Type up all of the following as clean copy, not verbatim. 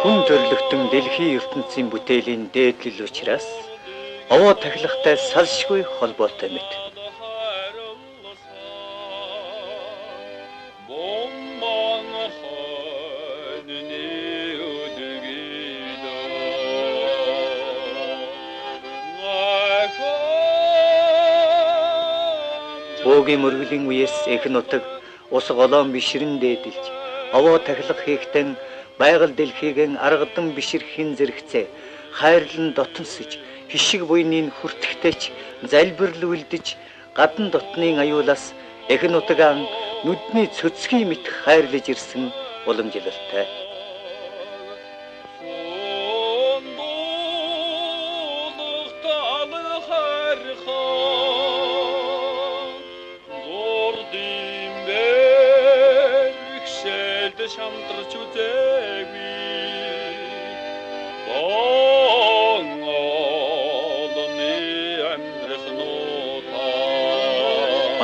Хүн төрлөختөн дэлхийн ертөнцийн бүтээлийн дээдлэл учраас овоо тахилгатай салшгүй холбоотой мэт. Бөөгийн мөргөлийн үеэс их нутаг ус голоон бишрэн дээдэлж овоо тахилга хийхтэн байгаль дэлхийг аргадан биширхэн зэрэгцээ хайрлан дотносж хишиг буйныг хүртэхтэйч залбирал үлдэж гадна дотны аюулаас их нутагаан нүдний цөцгийн мэт хайрлаж ирсэн уламжлалтай.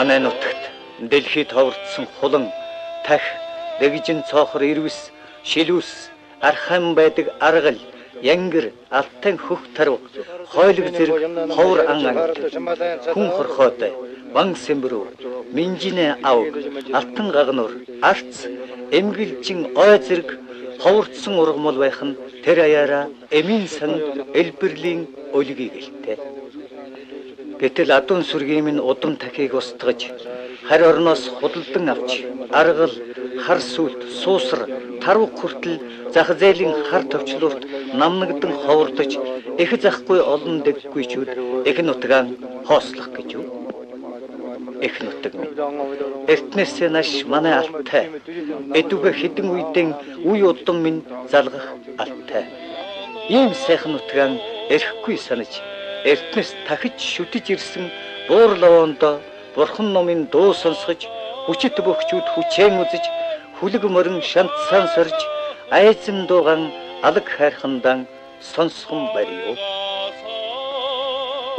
Манай нутагт дэлхийд товрдсон хулан, тах, дэгжин цоохор ирвэс, шилүүс, архам байдаг аргал, янгэр, алтан хөх тарв, хойлог зэрэг ховор ан ангид, хүн хорхоотой, ван сэмбрүү, минжинэ ав, алтан гагнуур, арц, эмгэлжин ой зэрэг ховордсон ургамал байх нь тэр аяараа эмийн сан элбэрлийн өлгийг гэлтэй. Гэтэл адуун сүргийн минь удам тахийг устгаж, харь орноос худалдан авч, аргал, хар сүлт, суусар, тарвах хүртэл зах зээлийн хар төвчлөрт намнагдан ховордож, их захгүй олон дэггүйчүүд их нутгаан хоослох гэж юу? Их нутаг минь. Эртнээсээ наш манай алтай. Эдүгэ хэдэн үедэн үе удам минь залгах алтай. Ийм сайхан нутгаан эрэхгүй санаж эртнээс тахиж шүтэж ирсэн буур лавондо бурхан номын дуу сонсгож хүчит бөхчүүд хүчээн үзэж хүлэг морин шантсан сорж айзэн дууган алаг хайрхандан сонсхон бариу.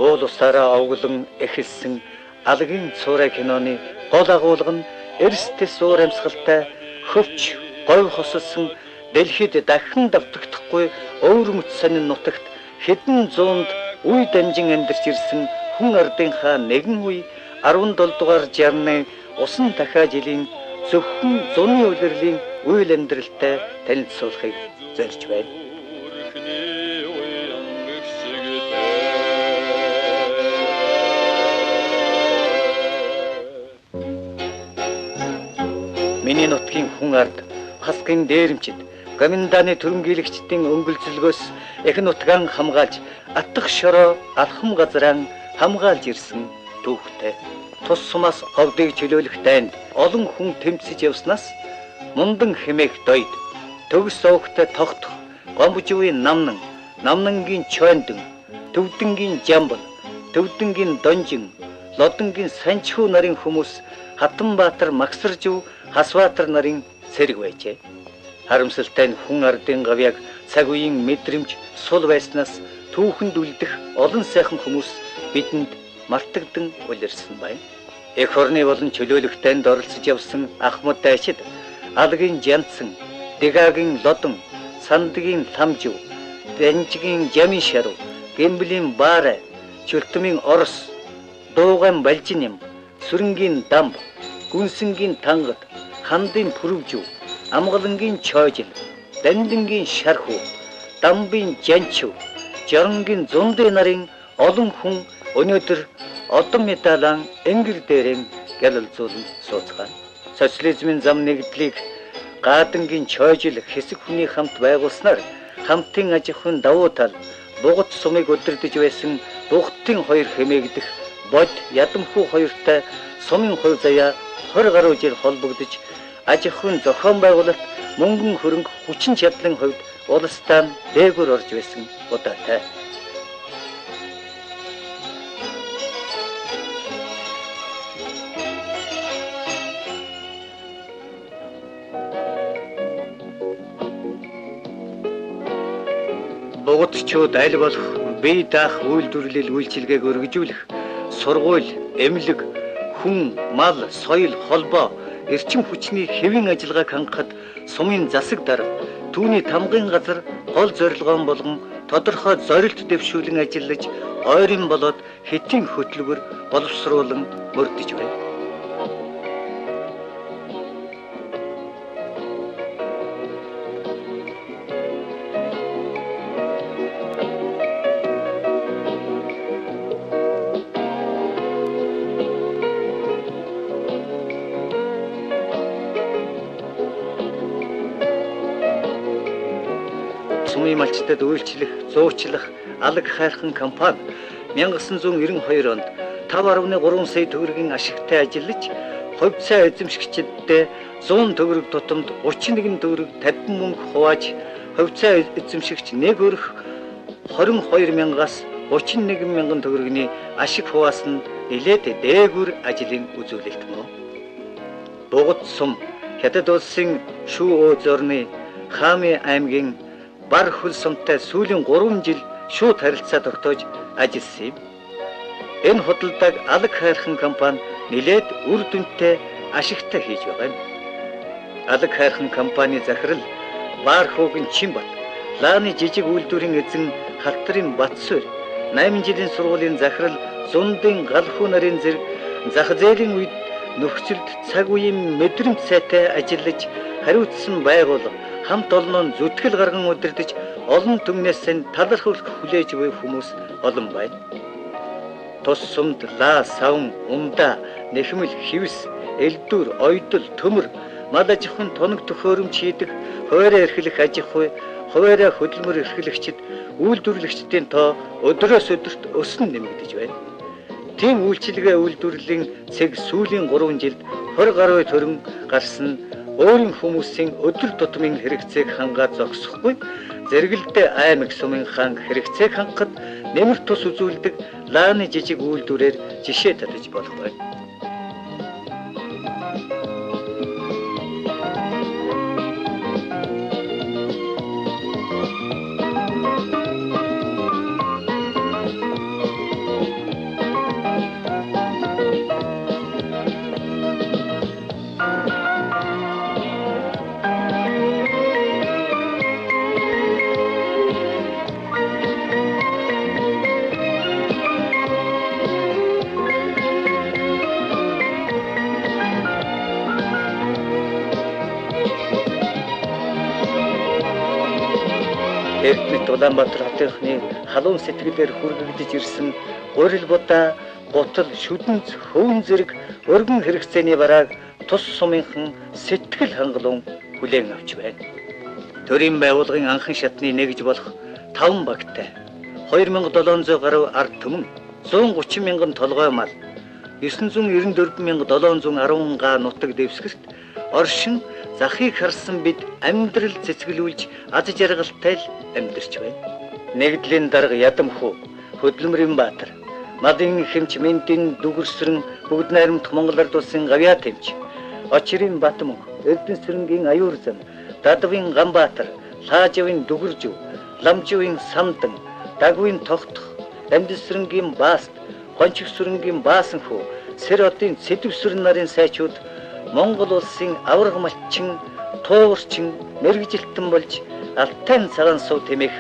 Уул усаараа овглон эхэлсэн алгийн цуурай киноны гол агуулга нь эрсдэс уур амьсгалтай хөвч говь хосолсон дэлхийд дахин давтагдахгүй өвөрмөц сонин нутагт хэдэн зуунд үе дамжин амьдарч ирсэн хүн ардынхаа нэгэн үе 17 дугаар жарны усан дахиа жилийн зөвхөн зуны улирлийн үйл амьдралтай танилцуулахыг зорж байна. Миний нутгийн хүн ард хасгын дээрэмчид гоминданы төрөмгийлэгчдийн өнгөлцөлгөөс их нутгаан хамгаалж атгах шороо алхам газраан хамгаалж ирсэн түүхтэй. Тус сумаас говдыг чөлөөлөх дайнд олон хүн тэмцэж явснаас мундан хэмээх дойд төгс овогтой тогтох гомбоживын намнангийн чойндон төвдөнгийн жамбал төвдөнгийн донжин лодонгийн санчхүү нарын хүмүүс Хатанбаатар Магсаржив Хасбаатар нарын цэрэг байжээ. Харамсалтай нь хүн ардын гавьяг цаг үеийн мэдрэмж сул байснаас түүхэнд үлдэх олон сайхан хүмүүс бидэнд мартагдан улирсан байна. Эх орны болон чөлөөлөгтөнд оролцож явсан Ахмад дайчид, алгийн жандсан, дэгагийн лодон, сандгийн ламжив, данжгийн жамин шарв, гэмблийн баарай, чөлтмийн орос, дууган балжиням, сүрэнгийн дамб, гүнсэнгийн тангад, хандын пүрвжив, амгалангийн чойжил, дандангийн шархуу, дамбын жанчив, жарангийн зундэ нарын олон хүн өнөөдөр одон медалан энгэр дээрэн гялалзуулан сууцгаана. Социализмын зам нэгдлийг гаадангийн чойжил хэсэг хүний хамт байгуулснаар хамтын аж ахуйн давуу тал бугат сумыг өдөрдөж байсан дугтын хоёр хэмээгдэх бод ядамхүү хоёртой сумын хувь заяа 20 гаруй жил холбогдож аж ахуйн зохион байгуулалт мөнгөн хөрөнгө хүчин чадлын хувьд улстай дээгүүр орж байсан удаатай. Бугатчууд аль болох бие даах үйлдвэрлэл үйлчилгээг өргөжүүлэх, сургууль, эмнэлэг, хүн, мал, соёл, холбоо, эрчим хүчний хэвийн ажиллагааг хангахад сумын засаг дарга түүний тамгын газар гол зорилгоон болгон тодорхой зорилт дэвшүүлэн ажиллаж ойрын болоод хэтийн хөтлөгөр боловсруулан мөрдөж байна. Сумын малчтад үйлчлэх, зуучлах алаг хайрхан компани 1992 онд 5.3 сая төгрөгийн ашигтай ажиллаж, хувьцаа эзэмшигчдээ 100 төгрөг тутамд 31 төгрөг 50 мөнгө хувааж, хувьцаа эзэмшигч нэг өрх 22 мянгаас 31 мянган төгрөгийн ашиг хуваасан нэлээд дээгүр ажлын үзүүлэлт мөн. Бугад сум Хятад улсын Шүү зорны Хами аймгийн бар хөл сумтай сүүлийн 3 жил шууд харилцаа тогтоож ажилласан юм. Энэ худалдааг алаг хайрхан компани нэлээд үр дүнтэй ашигтай хийж байгаа юм. Алаг хайрхан компани захирал Баархуугийн Чинбат, Лааны жижиг үйлдвэрийн эзэн Халтрын Батсуур, 8 жилийн сургуулийн захирал Зундын Галхуу нарын зэрэг зах зээлийн үед нөхцөлд цаг үеийн мэдрэмж сайтай ажиллаж хариуцсан байгууллага хамт олноо зүтгэл гарган удирдах олон түмнээс талархуулах хүлээж буй хүмүүс олон байна. Тус сумд лаа, савн, умда, нэхмэл, хивс, элдвэр, ойдол, төмөр, мал аж ахуйн тоног төхөөрөмж хийдэг, хуваараа эрхлэх аж ахуй, хуваараа хөдөлмөр эрхлэгчид, үйлдвэрлэгчдийн тоо өдрөөс өдөрт өснө нэмэгдэж байна. Тийм үйлчилгээ үйлдвэрлэлийн цэг сүүлийн 3 жилд 20 гаруй төгрөг гарсан өөрийн хүмүүсийн өдөр тутмын хэрэгцээг хангаад зогсохгүй, зэрэгэлдээ аймаг сумын хаан хэрэгцээг хангахад нэмэр тус үзүүлдэг Лааны жижиг үйлдвэрээр жишээ татаж болох байна. Эрдэнэт Улаанбаатар хотынхны халуун сэтгэлээр хүргэгдэж ирсэн гурил будаа, гутал, шүдэнц, хөвөн зэрэг өргөн хэрэгцээний барааг тус сумынхан сэтгэл хангалуун хүлээн авч байна. Төрийн байгууллагын анхан шатны нэгж болох 5 багтай 2700 гаруй ард түмэн, 130 мянган толгой мал, 994,710 га нутаг дэвсгэрт оршин захыг харсан бид амьдрал цэцгэлүүлж аз жаргалтай л амьдарч байна. Нэгдлийн дарга Ядамхуу, Хөдөлмөрийн Баатар, Малын хэмч Мэндийн дүгэрсрэн бүгд найрамдах Монгол Ард улсын гавьяа тэмч, Очрын Батмөн, Эрдэнэсрэнгийн Аюур зам, Дадвын Ганбаатар, Лаажавын Дүгэржүү, Ламживын Самдан, Дагвын Тогтох, Дамжисрэнгийн Бааст, Гончигсрэнгийн Баасанхүү, Сэр хотын Цэдэвсрэн нарын сайчууд Монгол улсын авраг малчин, туурчин, мэрэгжилтэн болж Алтайн цагаан сув тэмэх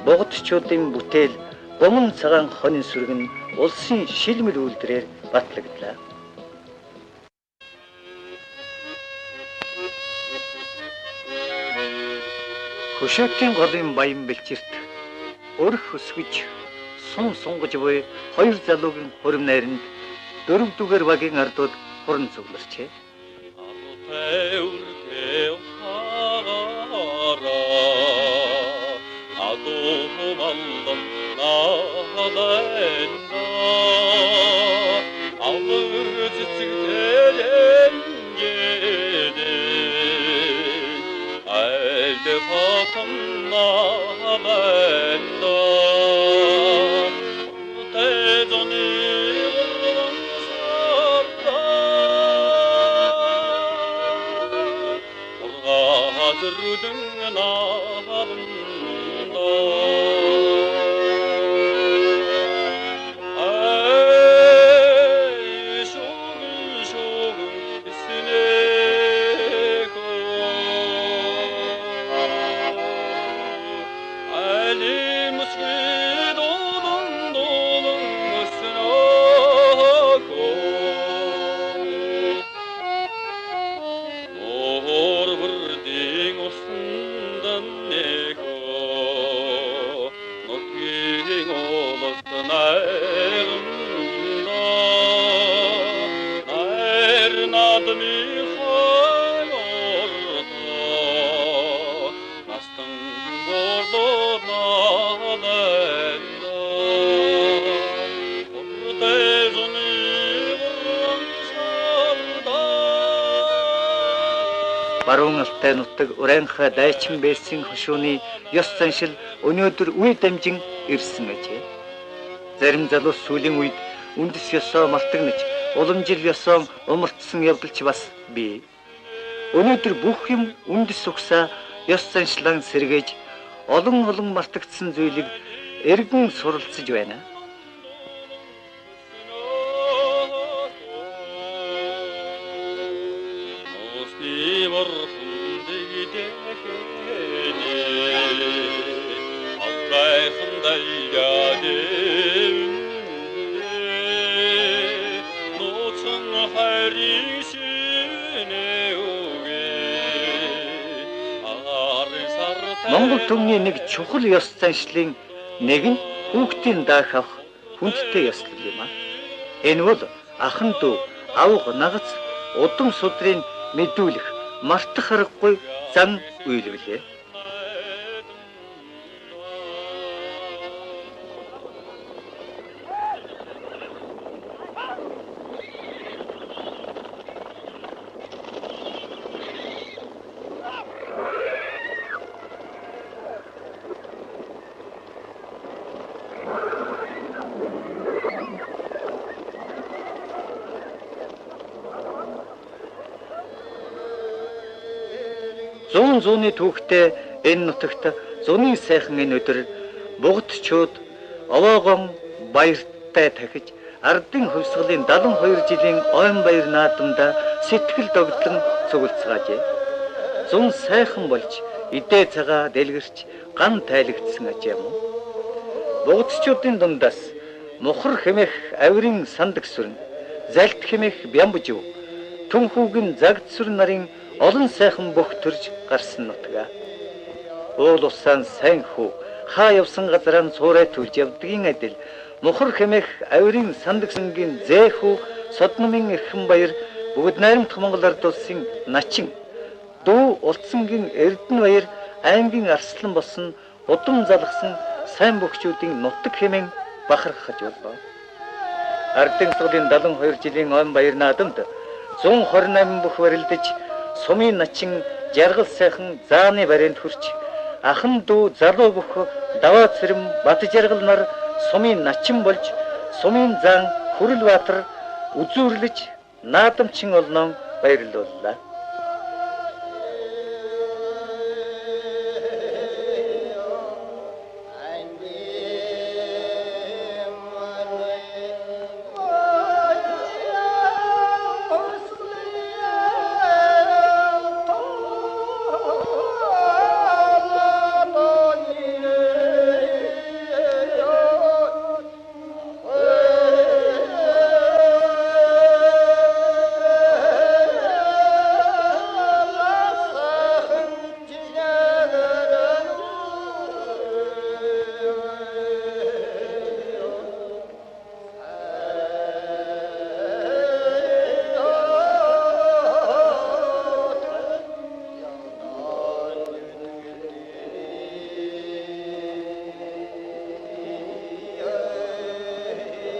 бугадчуудын бүтээл Гомон цагаан хонин сүргэн улсын шилмэл үйлдвэрээр батлагдлаа. Хөшөөтийн голын баян бэлчирт өрх өсгөж сун сунгаж буй 2 залуугийн хурим найранд 4 дугаар багийн ардууд хуран цугларчээ. баруун алтай нутаг урайнхай дайчин байсан хошууны ёс заншил өнөөдөр үе дамжин ирсэн ажээ. Зарим залуус сүүлийн үед үндэс ёсоо мартагнаж, уламжил ёсоо умартсан явдалч бас бий. Өнөөдөр бүх юм үндэс угсаа ёс заншлан сэргээж олон мартагдсан зүйлийг эргэн суралцж байна. Монгол түмний нэг чухал ёс заншлын нэг нь хүүхдийн даах авах хүндтэй ёслол юм а. Энэ бол ахан дүү, авга, нагац, удам судрын мэдүүлэх, мартах аргагүй зан үйлвэлээ. Зууны түүхтэй энэ нутагт зуны сайхан энэ өдөр бугдчууд овоогон баяртай тахиж ардын хувьсгалын 72 жилийн ойн баяр наадамда сэтгэл догдлон цуглацгаажээ. Зун сайхан болж идэ цагаа дэлгэрч ган тайлагдсан аж юм. Бугдчуудын дундаас мухар хэмэх авирын сандаг сүрэн, залт хэмэх бямбжив, түнхүүгийн загд сүр нарын олон сайхан бүх төрж гарсан нутгаа. Уул усан сайн хүү хаа явсан газараа цуурай түлж явдгийн адил мухар хэмэх авирын сандаг сүнгийн зэхүү содномын эрхэм баяр бүгд найрамдах Монгол ард улсын начин дүү улцангийн эрдэнэ баяр аймгийн арслан болсон удам залгсан сайн бөхчүүдийн нутаг хэмээн бахархаж боллоо. Ардын цаглын 72 жилийн ойн баяр наадамд 128 бүх барилдаж сумын начин жаргал сайхан зааны баринд хүрч ахан дүү залуу бүх даваа цэрэм бат жаргал нар сумын начин болж сумын зан хүрэл баатар үзүүрлэж наадамчин олноо баярлууллаа.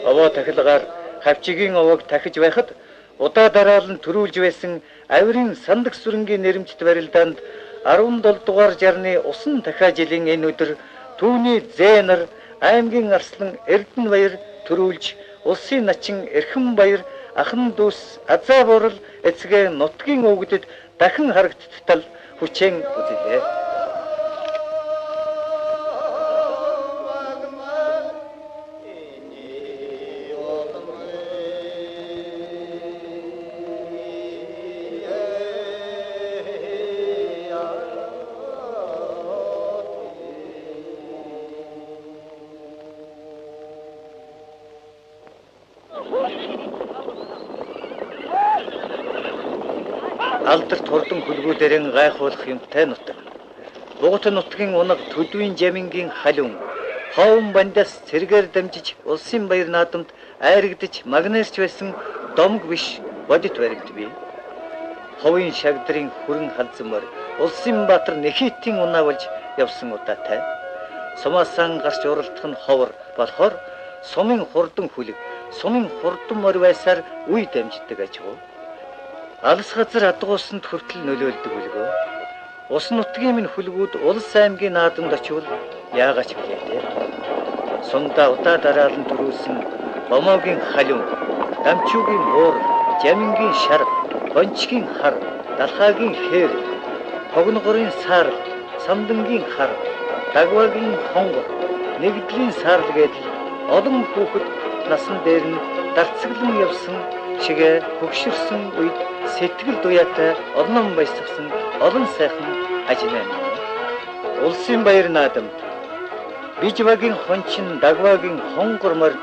Овоо тахилгаар хавчигийн овог тахиж байхад удаа дараалан төрүүлж байсан авирын сандаг сүрэнгийн нэрмжт барилдаанд 17 дугаар жарны усан дахиа жилийн энэ өдөр түүний зээнэр аймгийн арслан эрдэнэ баяр төрүүлж улсын начин эрхэм баяр ахан дүүс азаа бурал эцгээ нутгийн өвгдөд дахин харагдтал хүчээн үзлээ. Алдарт хурдан хөлгүүдэрэн гайхуулах юмтай нутаг. Бугат нутгийн унаг төдвийн жамингийн халуун ховн бандас цэргээр дамжиж улсын баяр наадамд айрагдж магнерч байсан домг биш бодит баримт бий. Ховын шагдрын хүрэн халзмаар улсын баатар нэхитийн унаа болж явсан удаатай. Сумаасан гарч уралдах нь ховор болохоор сумын хурдан хүлэг, сумын хурдан морь байсаар үе дамждаг ажгүй. Алс газар адгуусанд хүртэл нөлөөлдөг үлгөө. Ус нутгийн минь хүлгүүд улс аймгийн наадамд очивол яагач билээ дээ. Сунда удаа дараалан төрүүлсэн гомоогийн халиун, дамчуугийн буур, жамингийн шар, гончгийн хар, далхаагийн хээр, хогногорын саарл, самдангийн хар, дагвагийн хонгор, нэгдлийн саарл гэдэл олон хүүхэд насан дээр нь дарцаглан явсан чигээ хөгшөрсөн үед сэтгэл дуяатай олон баясгсан олон сайхан ажинаа. Улсын баяр наадамд Бижвагийн хончин дагвагийн хонгормор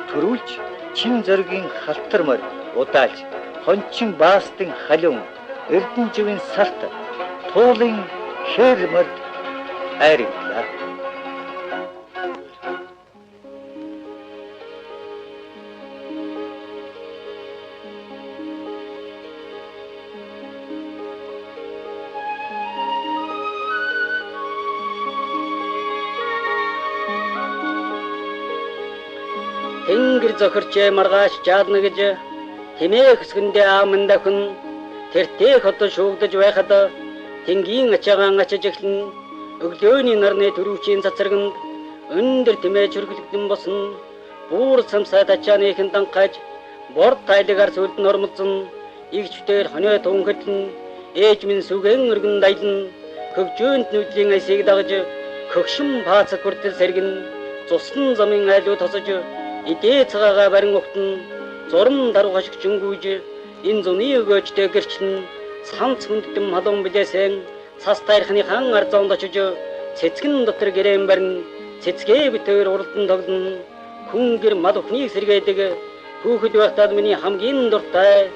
төрүүлж чин зоригийн халтармор удаалж хончин баастын халиун эрдэнэживийн сарт туулын хээрмор айрглаа. Тэнгэр зохирчээ маргааш жаадна гэж тэмээх хэсгэндээ ааманда хүн тэртээ хотод шуугдаж байхад тэнгийн ачаагаан ачиж эхлэн өглөөний нарны төрөвчийн цацрагнд өндөр тэмээ чөргөлдөн босон буур самсаад ачааныхын данхаж борд тайлагаар сүлд нормолцсон игчдэр хоноо тунхэтлэн ээж минь сүгэн өргөн дайлан хөгжөөнд нүдлийн айсыг дагаж хөгшин баацаг хүртэл сэргэн цусны замын айлуу тосож идээ цагаагаа барин өгтөн зурм даруу хашигчингүйж энэ зуны өгөөжтэй гэрчлэн цамц хүнддэм халуун билээсэн цас тайрхны хан арзоонд очиж цэцгэн дотор гэрээн барин цэцгээ битээр уралдан тоглон хүн гэр мал өхнийг сэргээдэг хүүхэд байхдаа миний хамгийн дуртай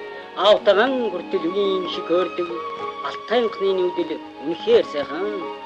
аавтаган хүртэл үеийн шиг хөөрдөг алтайнхны нүдэл үнэхээр сайхан.